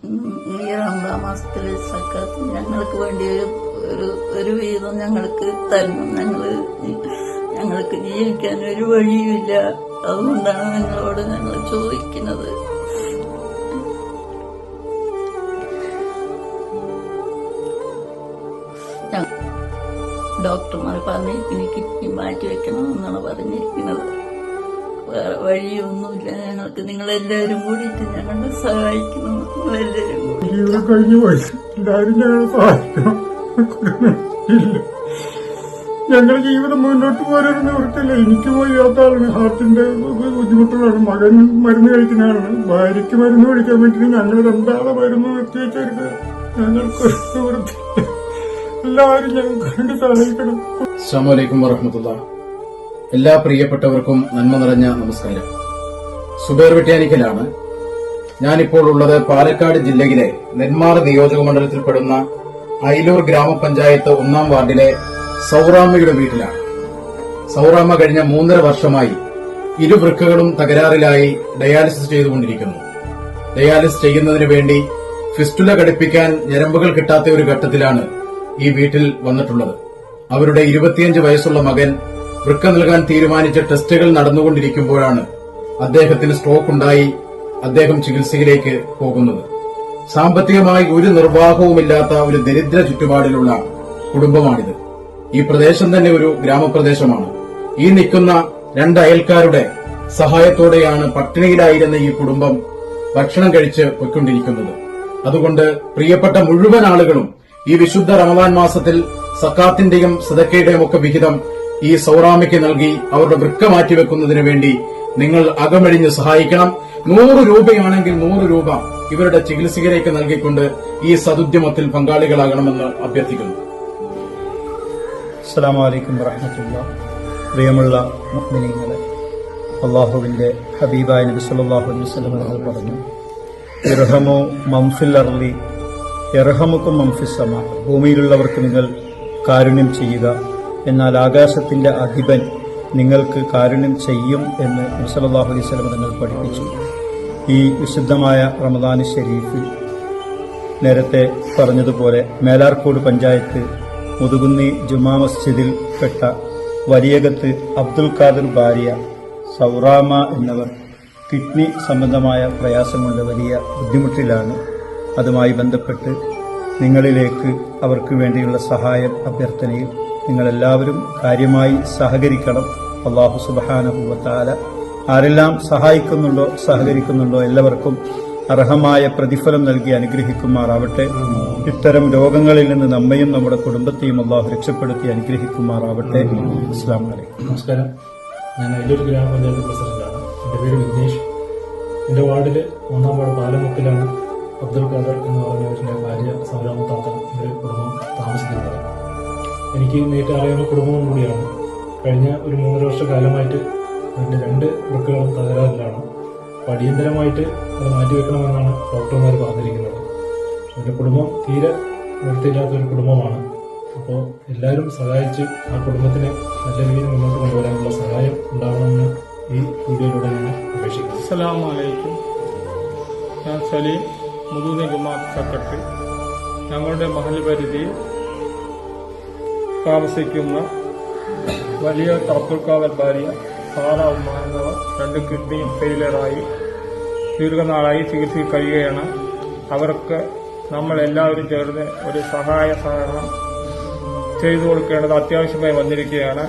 ഈ റമദാൻ മാസത്തിലെ സക്കാത്ത് ഞങ്ങൾക്ക് വേണ്ടി ഒരു വീതം ഞങ്ങൾക്ക് തരണം. ഞങ്ങൾക്ക് ജീവിക്കാൻ ഒരു വഴിയുമില്ല. അതുകൊണ്ടാണ് നിങ്ങളോട് ഞങ്ങൾ ചോദിക്കുന്നത്. ഡോക്ടർമാർ പറഞ്ഞിരിക്കുന്നത് കിഡ്നി മാറ്റിവെക്കണമെന്നാണ് പറഞ്ഞിരിക്കുന്നത്. വേറെ വഴിയൊന്നുമില്ല ഞങ്ങൾക്ക്. നിങ്ങളെല്ലാവരും കൂടിയിട്ട് ഞങ്ങളെ സഹായിക്കണം. നിങ്ങളെല്ലാവരും കൂടി ജീവിതം കഴിഞ്ഞു പോയി. എല്ലാവരും ഞങ്ങളെ സഹായിക്കണം. ഇല്ല, ഞങ്ങളുടെ ജീവിതം മുന്നോട്ട് പോരൊരു നിവൃത്തില്ല. എനിക്ക് പോയാത്ത ആളാണ്. ഹാർട്ടിന്റെ ബുദ്ധിമുട്ടുകളാണ്. മകൻ മരുന്ന് കഴിക്കുന്നതാണ്. ഭാര്യയ്ക്ക് മരുന്ന് കഴിക്കാൻ വേണ്ടി ഞങ്ങൾ രണ്ടാളെ മരുന്ന് നിർത്തിവെച്ചെടുക്കുക. ഞങ്ങൾക്കൊരു നിവൃത്തില്ല. എല്ലാവരും ഞങ്ങൾക്ക് വേണ്ടി സഹായിക്കണം. അസ്സലാമു അലൈക്കും വറഹ്മത്തുള്ളാഹി. എല്ലാ പ്രിയപ്പെട്ടവർക്കും നന്മ നിറഞ്ഞ നമസ്കാരം. സുബൈർ വെട്ടിയാനിക്കലാണ്. ഞാനിപ്പോൾ ഉള്ളത് പാലക്കാട് ജില്ലയിലെ നെന്മാറ നിയോജക മണ്ഡലത്തിൽപ്പെടുന്ന അയിലൂർ ഗ്രാമപഞ്ചായത്ത് 1-ാം വാർഡിലെ സൗറാമ്മയുടെ വീട്ടിലാണ്. സൗറാമ്മ കഴിഞ്ഞ 3.5 വർഷമായി ഇരുവൃക്കകളും തകരാറിലായി ഡയാലിസിസ് ചെയ്തുകൊണ്ടിരിക്കുന്നു. ഡയാലിസിസ് ചെയ്യുന്നതിന് വേണ്ടി ഫിസ്റ്റുല ഘടിപ്പിക്കാൻ ഞരമ്പുകൾ കിട്ടാത്ത ഒരു ഘട്ടത്തിലാണ് ഈ വീട്ടിൽ വന്നിട്ടുള്ളത്. അവരുടെ 25 വയസ്സുള്ള മകൻ വൃക്ക നൽകാൻ തീരുമാനിച്ച ടെസ്റ്റുകൾ നടന്നുകൊണ്ടിരിക്കുമ്പോഴാണ് അദ്ദേഹത്തിന് സ്ട്രോക്ക് ഉണ്ടായി അദ്ദേഹം ചികിത്സയിലേക്ക് പോകുന്നത്. സാമ്പത്തികമായി ഒരു നിർവാഹവുമില്ലാത്ത ഒരു ദരിദ്ര ചുറ്റുപാടിലുള്ള കുടുംബമാണിത്. ഈ പ്രദേശം തന്നെ ഒരു ഗ്രാമപ്രദേശമാണ്. ഈ നിൽക്കുന്ന 2 അയൽക്കാരുടെ സഹായത്തോടെയാണ് പട്ടിണിയിലായിരുന്ന ഈ കുടുംബം ഭക്ഷണം കഴിച്ച് പൊയ്ക്കൊണ്ടിരിക്കുന്നത്. അതുകൊണ്ട് പ്രിയപ്പെട്ട മുഴുവൻ ആളുകളും ഈ വിശുദ്ധ റമദാൻ മാസത്തിൽ സക്കാത്തിന്റെയും സദക്കയുടെയും ഒക്കെ വിഹിതം ഈ സൗറാമയ്ക്ക് നൽകി അവരുടെ വൃക്ക മാറ്റിവെക്കുന്നതിന് വേണ്ടി നിങ്ങൾ അകമഴിഞ്ഞ് സഹായിക്കണം. 100 രൂപയാണെങ്കിൽ 100 രൂപ ഇവരുടെ ചികിത്സയിലേക്ക് നൽകിക്കൊണ്ട് ഈ സദുദ്യമത്തിൽ പങ്കാളികളാകണമെന്ന് അഭ്യർത്ഥിക്കുന്നു. അസ്സലാമു അലൈക്കും വറഹ്മത്തുള്ളാഹി. പ്രിയമുള്ള മുഅ്മിനീങ്ങളെ, അല്ലാഹുവിന്റെ ഹബീബായ നബി സല്ലല്ലാഹു അലൈഹി വസല്ലം തങ്ങൾ പറഞ്ഞു, ഇർഹമു മൻഫിൽ അർളി യർഹമുക്കും മൻഫിസ് സമാ. ഭൂമിയിലുള്ളവർക്ക് നിങ്ങൾ കാരുണ്യം ചെയ്യുക, എന്നാൽ ആകാശത്തിന്റെ അധിപൻ നിങ്ങൾക്ക് കാരുണ്യം ചെയ്യും എന്ന് നബി സല്ലല്ലാഹു അലൈഹി വസല്ലം തങ്ങൾ പഠിപ്പിച്ചു. ഈ വിശുദ്ധമായ റമദാൻ ശരീഫിൽ നേരത്തെ പറഞ്ഞതുപോലെ മേലാർക്കോട് പഞ്ചായത്ത് മുതുകുന്നി ജുമാ മസ്ജിദിൽ പെട്ട വലിയകത്ത് അബ്ദുൽ ഖാദർ ഭാര്യ സൗറാമ എന്നവർ കിഡ്നി സംബന്ധമായ പ്രയാസം കൊണ്ട് വലിയ ബുദ്ധിമുട്ടിലാണ്. അതുമായി ബന്ധപ്പെട്ട് നിങ്ങളിലേക്ക് അവർക്ക് വേണ്ടിയുള്ള സഹായം അഭ്യർത്ഥനയിൽ നിങ്ങളെല്ലാവരും കാര്യമായി സഹകരിക്കണം. അല്ലാഹു സുബ്ഹാനഹു വ തആല ആരെല്ലാം സഹായിക്കുന്നുണ്ടോ സഹകരിക്കുന്നുണ്ടോ എല്ലാവർക്കും അർഹമായ പ്രതിഫലം നൽകി അനുഗ്രഹിക്കുമാറാവട്ടെ. ഇത്തരം രോഗങ്ങളിൽ നിന്ന് നമ്മയും നമ്മുടെ കുടുംബത്തെയും അല്ലാഹു രക്ഷപ്പെടുത്തി അനുഗ്രഹിക്കുമാറാവട്ടെ. അസ്സലാമു അലൈക്കും. നമസ്കാരം. ഞാൻ അയിലൂർ ഗ്രാമപഞ്ചായത്ത് പ്രസിഡന്റാണ്. എന്റെ പേര് വിഘ്നേഷ്. എന്റെ വാർഡില് 1-ാം വാർഡ് പാലമുക്കിലാണ് അബ്ദുൽ ഖാദർ എന്ന് പറഞ്ഞവരുടെ ഭാര്യ സൗറാമ താത്ത ഒരു കുടുംബം താമസിക്കുന്നത്. എനിക്ക് നേരിട്ട് അറിയാവുന്ന കുടുംബം കൂടിയാണ്. കഴിഞ്ഞ ഒരു 3.5 വർഷക്കാലമായിട്ട് അതിന്റെ 2 വൃക്കകളും തകരാറിലാണ്. അപ്പോൾ അടിയന്തരമായിട്ട് അത് മാറ്റിവെക്കണമെന്നാണ് ഡോക്ടർമാർ പറഞ്ഞിരിക്കുന്നത്. എൻ്റെ കുടുംബം തീരെ വൃത്തിയില്ലാത്തൊരു കുടുംബമാണ്. അപ്പോൾ എല്ലാവരും സഹായിച്ച് ആ കുടുംബത്തിനെ നല്ല രീതിയിൽ മുന്നോട്ട് കൊണ്ടുവരാനുള്ള സഹായം ഉണ്ടാവണമെന്ന് ഈ വീഡിയോയിലൂടെ ഞാൻ അപേക്ഷിക്കുന്നു. അസ്സലാമു അലൈക്കും. ഞാൻ സലീം, മുതുകുന്നി ജമാഅത്ത് സെക്രട്ടറി. ഞങ്ങളുടെ മഹൽ പരിധിയിൽ താമസിക്കുന്ന വലിയ അബ്ദുൽ ഖാദർ ഭാര്യ സാറ ഉമ്മ എന്നിവർ 2 കിഡ്നിയും ഫെയിലറായി ദീർഘനാളായി ചികിത്സയിൽ കഴിയുകയാണ്. അവർക്ക് നമ്മളെല്ലാവരും ചേർന്ന് ഒരു സഹായ സഹകരണം ചെയ്തു കൊടുക്കേണ്ടത് അത്യാവശ്യമായി വന്നിരിക്കുകയാണ്.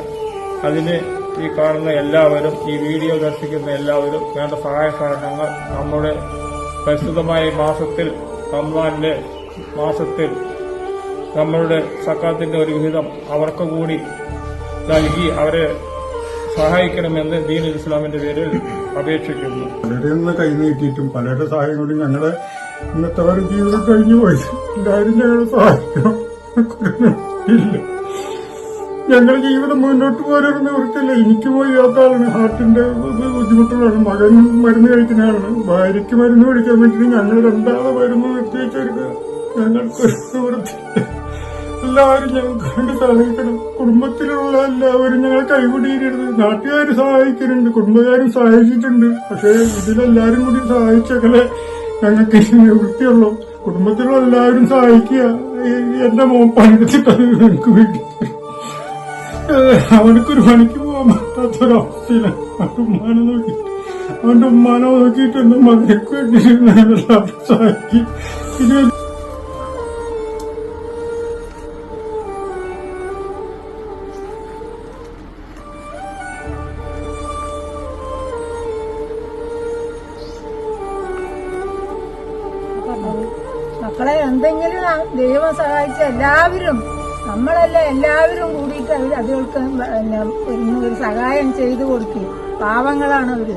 അതിന് ഈ കാണുന്ന എല്ലാവരും, ഈ വീഡിയോ ദർശിക്കുന്ന എല്ലാവരും വേണ്ട സഹായ സഹകരണങ്ങൾ നമ്മുടെ പ്രസ്തുതമായ മാസത്തിൽ, റമദാനിലെ മാസത്തിൽ നമ്മളുടെ സക്കാത്തിന്റെ ഒരു വിഹിതം അവർക്ക് കൂടി നൽകി അവരെ സഹായിക്കണമെന്ന് ദീനുൽ ഇസ്ലാമിന്റെ പേരിൽ അപേക്ഷിക്കുന്നു. പലരിൽ നിന്ന് കൈനീട്ടിയിട്ടും പലരുടെ സഹായം കൊണ്ട് ഞങ്ങളെ ഇന്നത്തെ വരെ ജീവിതം കഴിഞ്ഞു പോയി. എല്ലാവരും ഞങ്ങളെ സഹായിക്കണം. ഇല്ല, ഞങ്ങളുടെ ജീവിതം മുന്നോട്ട് പോരൊരു നിവൃത്തില്ല. എനിക്ക് പോയാത്ത ആളാണ്. ഹാർട്ടിന്റെ ബുദ്ധിമുട്ടുകളാണ്. മകൻ മരുന്ന് കഴിക്കുന്നതാണ്. ഭാര്യയ്ക്ക് മരുന്ന് കഴിക്കാൻ വേണ്ടി ഞങ്ങൾ രണ്ടാളെ മരുന്ന് നിർത്തിവെച്ചെടുക്കുക. ഞങ്ങൾക്കൊരു നിവൃത്തില്ല. എല്ലാവരും ഞങ്ങൾക്ക് വേണ്ടി സഹായിക്കണം. കുടുംബത്തിലുള്ള എല്ലാവരും ഞങ്ങളെ കൈപിടിയിടരുത്. നാട്ടുകാർ സഹായിക്കുന്നുണ്ട്, കുടുംബക്കാരും സഹായിച്ചിട്ടുണ്ട്. പക്ഷെ ഇതിലെല്ലാരും കൂടി സഹായിച്ചേക്കലെ ഞങ്ങൾക്ക് നിവൃത്തിയുള്ളൂ. കുടുംബത്തിലുള്ള എല്ലാവരും സഹായിക്കുക. എന്റെ മോൻ പണിയെടുത്തിട്ടത് ഞങ്ങൾക്ക് വേണ്ടി അവനക്കൊരു പണിക്ക് പോകാൻ പറ്റാത്തൊരവസ്ഥയിലാണ്. അവന്റെ ഉമ്മാനെ നോക്കിയിട്ട് എന്റെ മകനക്ക് വേണ്ടി എല്ലാവരും സഹായിക്കും. ഇത് മക്കളെ എന്തെങ്കിലും ദൈവം സഹായിച്ച എല്ലാവരും നമ്മളെല്ലാം എല്ലാവരും കൂടിയിട്ട് അവർക്ക് പിന്നെ ഒരു സഹായം ചെയ്തു കൊടുക്കും. പാവങ്ങളാണ് അവര്.